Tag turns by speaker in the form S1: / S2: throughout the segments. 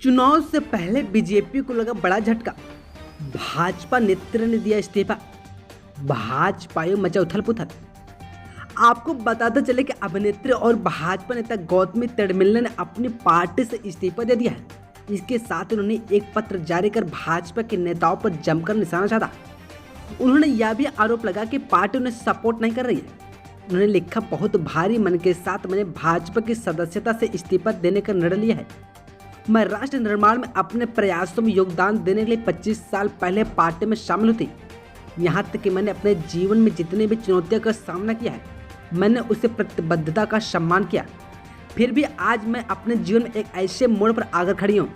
S1: चुनाव से पहले बीजेपी को लगा बड़ा झटका। भाजपा नेतृत्व ने दिया इस्तीफा। भाजपा में मचा उथल पुथल। आपको बताते चले कि अभिनेत्री और भाजपा नेता गौतमी तडमिल्ले ने अपनी पार्टी से इस्तीफा दे दिया है। इसके साथ उन्होंने एक पत्र जारी कर भाजपा के नेताओं पर जमकर निशाना साधा। उन्होंने यह भी आरोप लगा कि पार्टी उन्हें सपोर्ट नहीं कर रही है। उन्होंने लिखा, बहुत भारी मन के साथ मैंने भाजपा की सदस्यता से इस्तीफा देने का निर्णय लिया है। मैं राष्ट्र निर्माण में अपने प्रयासों में योगदान देने के लिए 25 साल पहले पार्टी में शामिल हुई। यहाँ तक कि मैंने अपने जीवन में जितनी भी चुनौतियों का सामना किया है, मैंने उसे प्रतिबद्धता का सम्मान किया। फिर भी आज मैं अपने जीवन में एक ऐसे मोड़ पर आकर खड़ी हूँ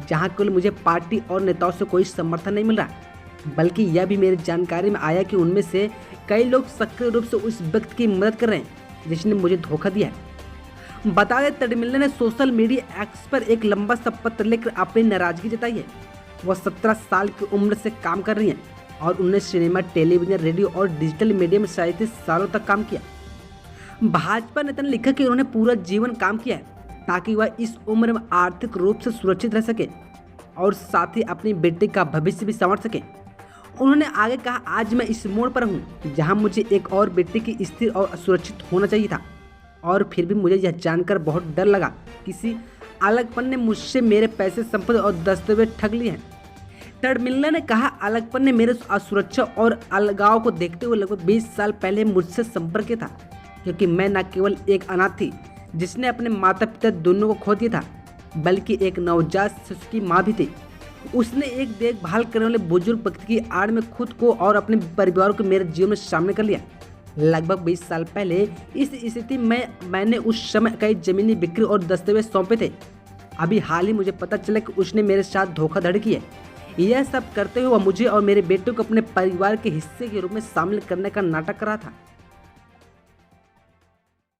S1: जहाँ केवल मुझे पार्टी और नेताओं से कोई समर्थन नहीं मिल रहा, बल्कि यह भी मेरी जानकारी में आया कि उनमें से कई लोग सक्रिय रूप से उस व्यक्ति की मदद कर रहे हैं जिसने मुझे धोखा दिया है। बता दें, तडमिल्ले ने सोशल मीडिया एक्स पर एक लंबा सा पत्र लिखकर अपनी नाराजगी जताई है। वह 17 साल की उम्र से काम कर रही हैं और उन्होंने सिनेमा, टेलीविजन, रेडियो और डिजिटल मीडिया में 37 सालों तक काम किया। भाजपा नेता ने लिखा कि उन्होंने पूरा जीवन काम किया है ताकि वह इस उम्र में आर्थिक रूप से सुरक्षित रह सके और साथ ही अपनी बेटी का भविष्य भी संवार सके। उन्होंने आगे कहा, आज मैं इस मोड़ पर हूँ जहाँ मुझे एक और बेटी की स्थिर और सुरक्षित होना चाहिए था, और फिर भी मुझे यह जानकर बहुत डर लगा किसी अलगपन ने मुझसे मेरे पैसे, संपत्ति और दस्तावेज ठग लिए हैं। तडमिल्ले ने कहा, अलगपन ने मेरे असुरक्षा और अलगाव को देखते हुए लगभग 20 साल पहले मुझसे संपर्क किया था, क्योंकि मैं न केवल एक अनाथ थी जिसने अपने माता पिता दोनों को खो दिया था, बल्कि एक नवजात शिशु की माँ भी थी। उसने एक देखभाल करने वाले बुजुर्ग व्यक्ति की आड़ में खुद को और अपने परिवार को मेरे जीवन में शामिल कर लिया। लगभग 20 साल पहले इस स्थिति में मैंने उस समय कई जमीनी बिक्री और दस्तावेज सौंपे थे। अभी हाल ही मुझे पता चला कि उसने मेरे साथ धोखाधड़ी की है। यह सब करते हुए वह मुझे और मेरे बेटे को अपने परिवार के हिस्से के रूप में शामिल करने का नाटक कर रहा था।